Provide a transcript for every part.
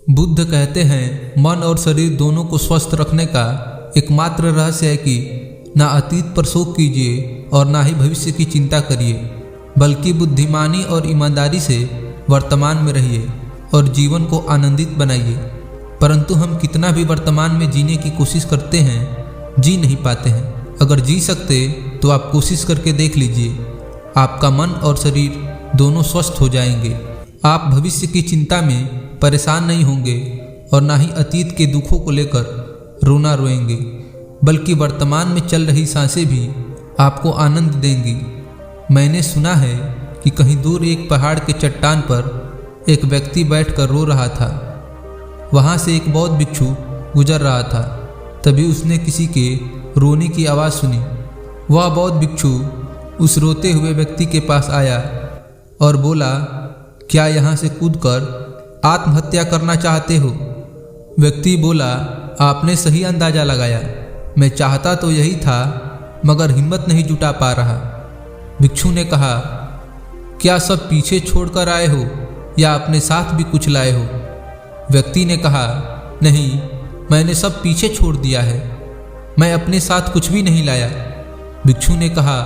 बुद्ध कहते हैं मन और शरीर दोनों को स्वस्थ रखने का एकमात्र रहस्य है कि ना अतीत पर शोक कीजिए और ना ही भविष्य की चिंता करिए, बल्कि बुद्धिमानी और ईमानदारी से वर्तमान में रहिए और जीवन को आनंदित बनाइए। परंतु हम कितना भी वर्तमान में जीने की कोशिश करते हैं, जी नहीं पाते हैं। अगर जी सकते तो आप कोशिश करके देख लीजिए, आपका मन और शरीर दोनों स्वस्थ हो जाएंगे। आप भविष्य की चिंता में परेशान नहीं होंगे और ना ही अतीत के दुखों को लेकर रोना रोएंगे, बल्कि वर्तमान में चल रही सांसें भी आपको आनंद देंगी। मैंने सुना है कि कहीं दूर एक पहाड़ के चट्टान पर एक व्यक्ति बैठकर रो रहा था। वहाँ से एक बौद्ध भिक्षु गुजर रहा था। तभी उसने किसी के रोने की आवाज़ सुनी। वह बौद्ध भिक्षु उस रोते हुए व्यक्ति के पास आया और बोला, क्या यहाँ से कूदकर आत्महत्या करना चाहते हो? व्यक्ति बोला, आपने सही अंदाजा लगाया। मैं चाहता तो यही था, मगर हिम्मत नहीं जुटा पा रहा। भिक्षु ने कहा, क्या सब पीछे छोड़कर आए हो या अपने साथ भी कुछ लाए हो? व्यक्ति ने कहा, नहीं, मैंने सब पीछे छोड़ दिया है, मैं अपने साथ कुछ भी नहीं लाया। भिक्षु ने कहा,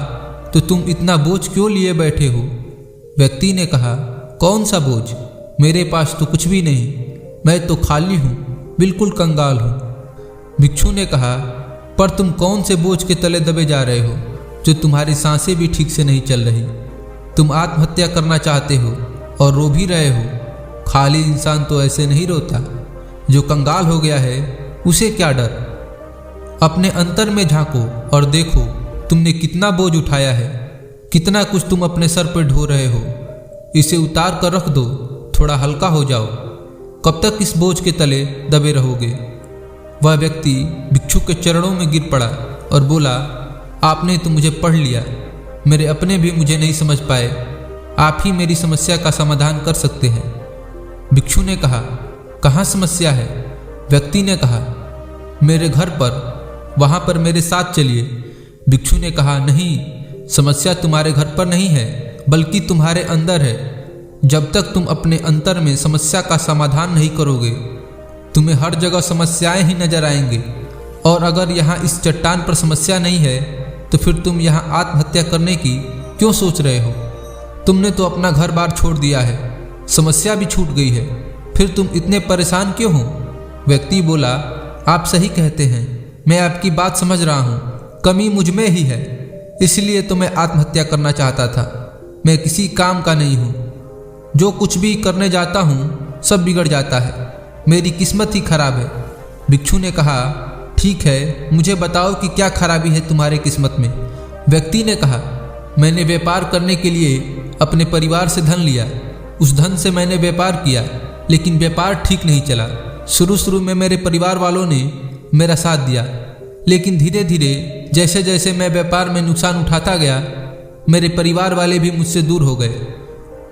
तो तुम इतना बोझ क्यों लिए बैठे हो? व्यक्ति ने कहा, कौन सा बोझ? मेरे पास तो कुछ भी नहीं, मैं तो खाली हूँ, बिल्कुल कंगाल हूँ। भिक्षु ने कहा, पर तुम कौन से बोझ के तले दबे जा रहे हो जो तुम्हारी सांसें भी ठीक से नहीं चल रही? तुम आत्महत्या करना चाहते हो और रो भी रहे हो। खाली इंसान तो ऐसे नहीं रोता, जो कंगाल हो गया है उसे क्या डर? अपने अंतर में झांको और देखो तुमने कितना बोझ उठाया है, कितना कुछ तुम अपने सर पर ढो रहे हो। इसे उतार कर रख दो, थोड़ा हल्का हो जाओ। कब तक इस बोझ के तले दबे रहोगे? वह व्यक्ति भिक्षु के चरणों में गिर पड़ा और बोला, आपने तो मुझे पढ़ लिया, मेरे अपने भी मुझे नहीं समझ पाए, आप ही मेरी समस्या का समाधान कर सकते हैं। भिक्षु ने कहा, कहाँ समस्या है? व्यक्ति ने कहा, मेरे घर पर, वहाँ पर मेरे साथ चलिए। भिक्षु ने कहा, नहीं, समस्या तुम्हारे घर पर नहीं है, बल्कि तुम्हारे अंदर है। जब तक तुम अपने अंतर में समस्या का समाधान नहीं करोगे, तुम्हें हर जगह समस्याएं ही नजर आएंगे। और अगर यहाँ इस चट्टान पर समस्या नहीं है, तो फिर तुम यहाँ आत्महत्या करने की क्यों सोच रहे हो? तुमने तो अपना घर बार छोड़ दिया है, समस्या भी छूट गई है, फिर तुम इतने परेशान क्यों हो? व्यक्ति बोला, आप सही कहते हैं, मैं आपकी बात समझ रहा हूँ, कमी मुझ में ही है, इसलिए तो मैं आत्महत्या करना चाहता था। मैं किसी काम का नहीं हूँ, जो कुछ भी करने जाता हूँ सब बिगड़ जाता है, मेरी किस्मत ही खराब है। भिक्षु ने कहा, ठीक है, मुझे बताओ कि क्या खराबी है तुम्हारे किस्मत में? व्यक्ति ने कहा, मैंने व्यापार करने के लिए अपने परिवार से धन लिया, उस धन से मैंने व्यापार किया, लेकिन व्यापार ठीक नहीं चला। शुरू में मेरे परिवार वालों ने मेरा साथ दिया, लेकिन धीरे धीरे जैसे जैसे मैं व्यापार में नुकसान उठाता गया, मेरे परिवार वाले भी मुझसे दूर हो गए।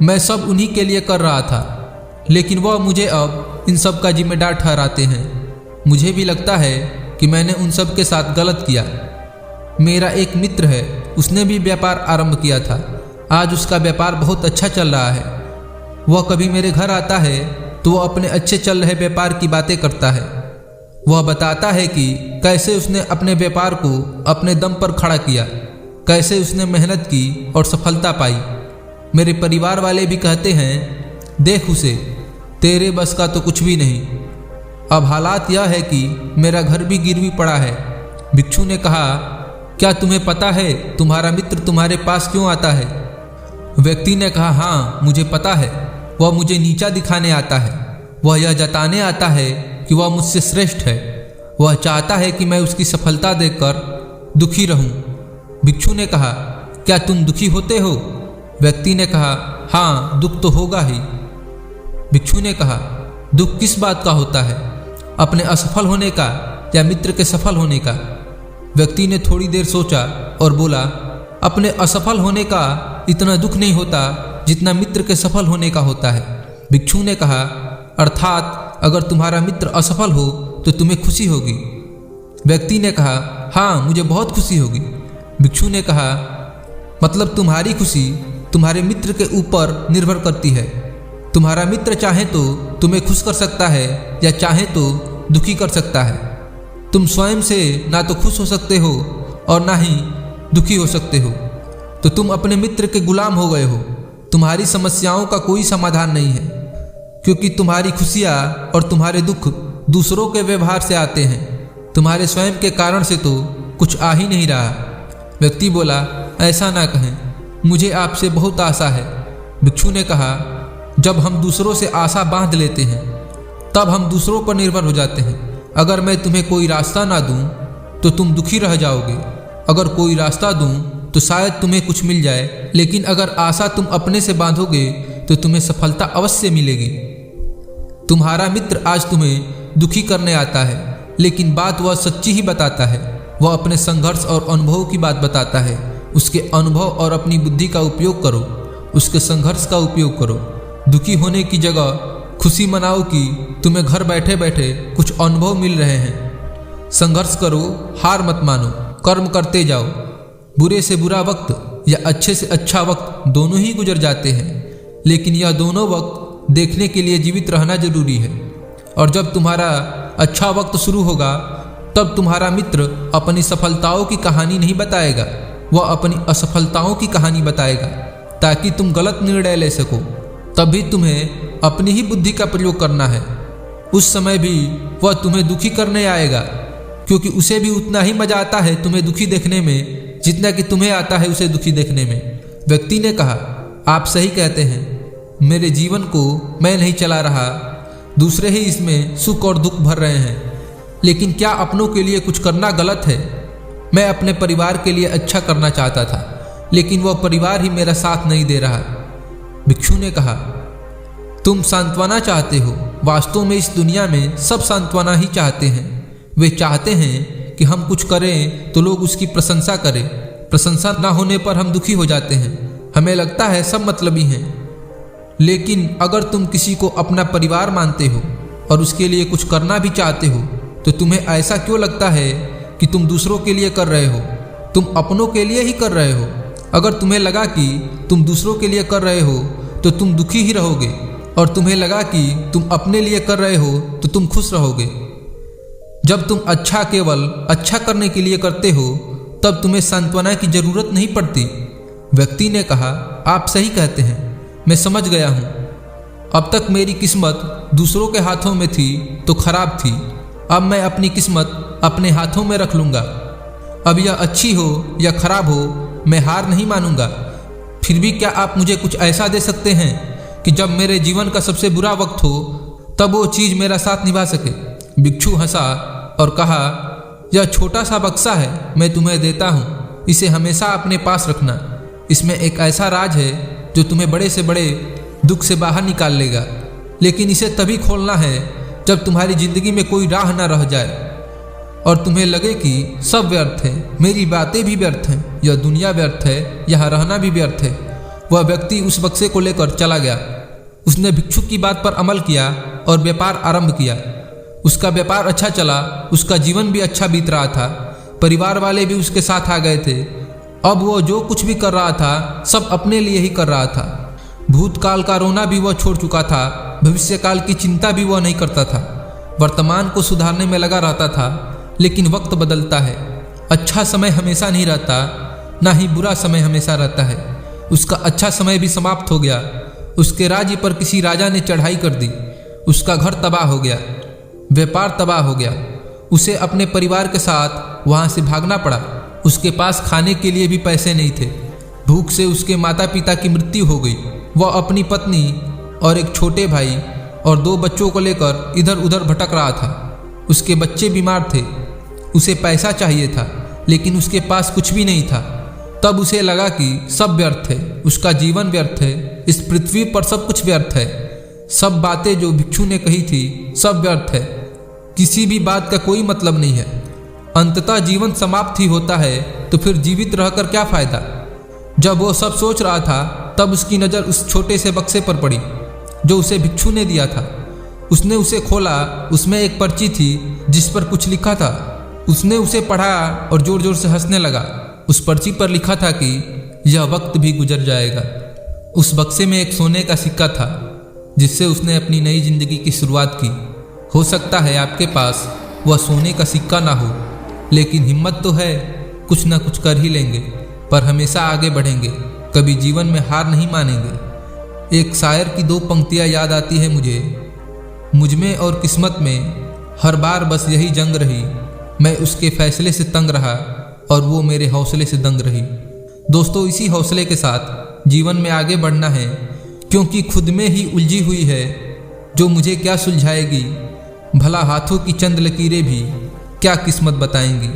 मैं सब उन्हीं के लिए कर रहा था, लेकिन वह मुझे अब इन सब का जिम्मेदार ठहराते हैं। मुझे भी लगता है कि मैंने उन सब के साथ गलत किया। मेरा एक मित्र है, उसने भी व्यापार आरंभ किया था, आज उसका व्यापार बहुत अच्छा चल रहा है। वह कभी मेरे घर आता है तो वह अपने अच्छे चल रहे व्यापार की बातें करता है। वह बताता है कि कैसे उसने अपने व्यापार को अपने दम पर खड़ा किया, कैसे उसने मेहनत की और सफलता पाई। मेरे परिवार वाले भी कहते हैं, देख उसे, तेरे बस का तो कुछ भी नहीं। अब हालात यह है कि मेरा घर भी गिरवी पड़ा है। भिक्षु ने कहा, क्या तुम्हें पता है तुम्हारा मित्र तुम्हारे पास क्यों आता है? व्यक्ति ने कहा, हाँ, मुझे पता है, वह मुझे नीचा दिखाने आता है। वह यह जताने आता है कि वह मुझसे श्रेष्ठ है। वह चाहता है कि मैं उसकी सफलता देखकर दुखी रहूं। भिक्षु ने कहा, क्या तुम दुखी होते हो? व्यक्ति ने कहा, हाँ, दुख तो होगा ही। भिक्षु ने कहा, दुख किस बात का होता है, अपने असफल होने का या मित्र के सफल होने का? व्यक्ति ने थोड़ी देर सोचा और बोला, अपने असफल होने का इतना दुख नहीं होता जितना मित्र के सफल होने का होता है। भिक्षु ने कहा, अर्थात अगर तुम्हारा मित्र असफल हो तो तुम्हें खुशी होगी? व्यक्ति ने कहा, हाँ, मुझे बहुत खुशी होगी। भिक्षु ने कहा, मतलब तुम्हारी खुशी तुम्हारे मित्र के ऊपर निर्भर करती है। तुम्हारा मित्र चाहे तो तुम्हें खुश कर सकता है या चाहे तो दुखी कर सकता है। तुम स्वयं से ना तो खुश हो सकते हो और ना ही दुखी हो सकते हो, तो तुम अपने मित्र के गुलाम हो गए हो। तुम्हारी समस्याओं का कोई समाधान नहीं है, क्योंकि तुम्हारी खुशियाँ और तुम्हारे दुख दूसरों के व्यवहार से आते हैं, तुम्हारे स्वयं के कारण से तो कुछ आ ही नहीं रहा। व्यक्ति बोला, ऐसा ना कहें, मुझे आपसे बहुत आशा है। भिक्षु ने कहा, जब हम दूसरों से आशा बांध लेते हैं तब हम दूसरों पर निर्भर हो जाते हैं। अगर मैं तुम्हें कोई रास्ता ना दूं तो तुम दुखी रह जाओगे, अगर कोई रास्ता दूं तो शायद तुम्हें कुछ मिल जाए, लेकिन अगर आशा तुम अपने से बांधोगे तो तुम्हें सफलता अवश्य मिलेगी। तुम्हारा मित्र आज तुम्हें दुखी करने आता है, लेकिन बात वह सच्ची ही बताता है। वह अपने संघर्ष और अनुभव की बात बताता है। उसके अनुभव और अपनी बुद्धि का उपयोग करो, उसके संघर्ष का उपयोग करो। दुखी होने की जगह खुशी मनाओ कि तुम्हें घर बैठे बैठे कुछ अनुभव मिल रहे हैं। संघर्ष करो, हार मत मानो, कर्म करते जाओ। बुरे से बुरा वक्त या अच्छे से अच्छा वक्त दोनों ही गुजर जाते हैं, लेकिन यह दोनों वक्त देखने के लिए जीवित रहना जरूरी है। और जब तुम्हारा अच्छा वक्त शुरू होगा तब तुम्हारा मित्र अपनी सफलताओं की कहानी नहीं बताएगा, वह अपनी असफलताओं की कहानी बताएगा, ताकि तुम गलत निर्णय ले सको। तभी तुम्हें अपनी ही बुद्धि का प्रयोग करना है। उस समय भी वह तुम्हें दुखी करने आएगा, क्योंकि उसे भी उतना ही मजा आता है तुम्हें दुखी देखने में जितना कि तुम्हें आता है उसे दुखी देखने में। व्यक्ति ने कहा, आप सही कहते हैं, मेरे जीवन को मैं नहीं चला रहा, दूसरे ही इसमें सुख और दुख भर रहे हैं। लेकिन क्या अपनों के लिए कुछ करना गलत है? मैं अपने परिवार के लिए अच्छा करना चाहता था, लेकिन वह परिवार ही मेरा साथ नहीं दे रहा। भिक्षु ने कहा, तुम सांत्वना चाहते हो। वास्तव में इस दुनिया में सब सांत्वना ही चाहते हैं। वे चाहते हैं कि हम कुछ करें तो लोग उसकी प्रशंसा करें। प्रशंसा ना होने पर हम दुखी हो जाते हैं। हमें लगता है सब मतलबी हैं। लेकिन अगर तुम किसी को अपना परिवार मानते हो और उसके लिए कुछ करना भी चाहते हो, तो तुम्हें ऐसा क्यों लगता है कि तुम दूसरों के लिए कर रहे हो? तुम अपनों के लिए ही कर रहे हो। अगर तुम्हें लगा कि तुम दूसरों के लिए कर रहे हो तो तुम दुखी ही रहोगे, और तुम्हें लगा कि तुम अपने लिए कर रहे हो तो तुम खुश रहोगे। जब तुम अच्छा केवल अच्छा करने के लिए करते हो तब तुम्हें सांत्वना की जरूरत नहीं पड़ती। व्यक्ति ने कहा, आप सही कहते हैं, मैं समझ गया हूँ। अब तक मेरी किस्मत दूसरों के हाथों में थी तो खराब थी, अब मैं अपनी किस्मत अपने हाथों में रख लूँगा। अब यह अच्छी हो या खराब हो, मैं हार नहीं मानूंगा। फिर भी क्या आप मुझे कुछ ऐसा दे सकते हैं कि जब मेरे जीवन का सबसे बुरा वक्त हो तब वो चीज़ मेरा साथ निभा सके? भिक्षु हंसा और कहा, यह छोटा सा बक्सा है, मैं तुम्हें देता हूँ, इसे हमेशा अपने पास रखना। इसमें एक ऐसा राज है जो तुम्हें बड़े से बड़े दुख से बाहर निकाल लेगा, लेकिन इसे तभी खोलना है जब तुम्हारी जिंदगी में कोई राह ना रह जाए और तुम्हें लगे कि सब व्यर्थ है, मेरी बातें भी व्यर्थ हैं, यह दुनिया व्यर्थ है, यहाँ रहना भी व्यर्थ है। वह व्यक्ति उस बक्से को लेकर चला गया। उसने भिक्षु की बात पर अमल किया और व्यापार आरंभ किया। उसका व्यापार अच्छा चला, उसका जीवन भी अच्छा बीत रहा था, परिवार वाले भी उसके साथ आ गए थे। अब वो जो कुछ भी कर रहा था सब अपने लिए ही कर रहा था। भूतकाल का रोना भी वह छोड़ चुका था, भविष्य काल की चिंता भी वह नहीं करता था। वर्तमान को सुधारने में लगा रहता था। लेकिन वक्त बदलता है, अच्छा समय हमेशा नहीं रहता, ना ही बुरा समय हमेशा रहता है। उसका अच्छा समय भी समाप्त हो गया। उसके राज्य पर किसी राजा ने चढ़ाई कर दी, उसका घर तबाह हो गया, व्यापार तबाह हो गया। उसे अपने परिवार के साथ वहाँ से भागना पड़ा। उसके पास खाने के लिए भी पैसे नहीं थे। भूख से उसके माता पिता की मृत्यु हो गई। वह अपनी पत्नी और एक छोटे भाई और 2 बच्चों को लेकर इधर उधर भटक रहा था। उसके बच्चे बीमार थे, उसे पैसा चाहिए था, लेकिन उसके पास कुछ भी नहीं था। तब उसे लगा कि सब व्यर्थ है, उसका जीवन व्यर्थ है, इस पृथ्वी पर सब कुछ व्यर्थ है। सब बातें जो भिक्षु ने कही थी सब व्यर्थ है, किसी भी बात का कोई मतलब नहीं है। अंततः जीवन समाप्त ही होता है, तो फिर जीवित रहकर क्या फायदा? जब वो सब सोच रहा था तब उसकी नज़र उस छोटे से बक्से पर पड़ी जो उसे भिक्षु ने दिया था। उसने उसे खोला, उसमें एक पर्ची थी जिस पर कुछ लिखा था। उसने उसे पढ़ा और जोर जोर से हंसने लगा। उस पर्ची पर लिखा था कि यह वक्त भी गुजर जाएगा। उस बक्से में एक सोने का सिक्का था। जिससे उसने अपनी नई जिंदगी की शुरुआत की। हो सकता है आपके पास वह सोने का सिक्का ना हो, लेकिन हिम्मत तो है, कुछ ना कुछ कर ही लेंगे, पर हमेशा आगे बढ़ेंगे, कभी जीवन में हार नहीं मानेंगे। एक शायर की 2 पंक्तियां याद आती है मुझ में और किस्मत में हर बार बस यही जंग रही, मैं उसके फैसले से तंग रहा और वो मेरे हौसले से दंग रही। दोस्तों, इसी हौसले के साथ जीवन में आगे बढ़ना है, क्योंकि खुद में ही उलझी हुई है जो मुझे क्या सुलझाएगी, भला हाथों की चंद लकीरें भी क्या किस्मत बताएंगी।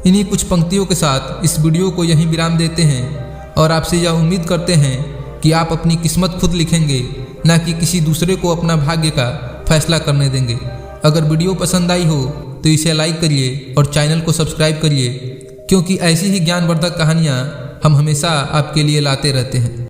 इन्हीं कुछ पंक्तियों के साथ इस वीडियो को यहीं विराम देते हैं और आपसे यह उम्मीद करते हैं कि आप अपनी किस्मत खुद लिखेंगे, ना कि किसी दूसरे को अपना भाग्य का फैसला करने देंगे। अगर वीडियो पसंद आई हो तो इसे लाइक करिए और चैनल को सब्सक्राइब करिए, क्योंकि ऐसी ही ज्ञानवर्धक कहानियाँ हम हमेशा आपके लिए लाते रहते हैं।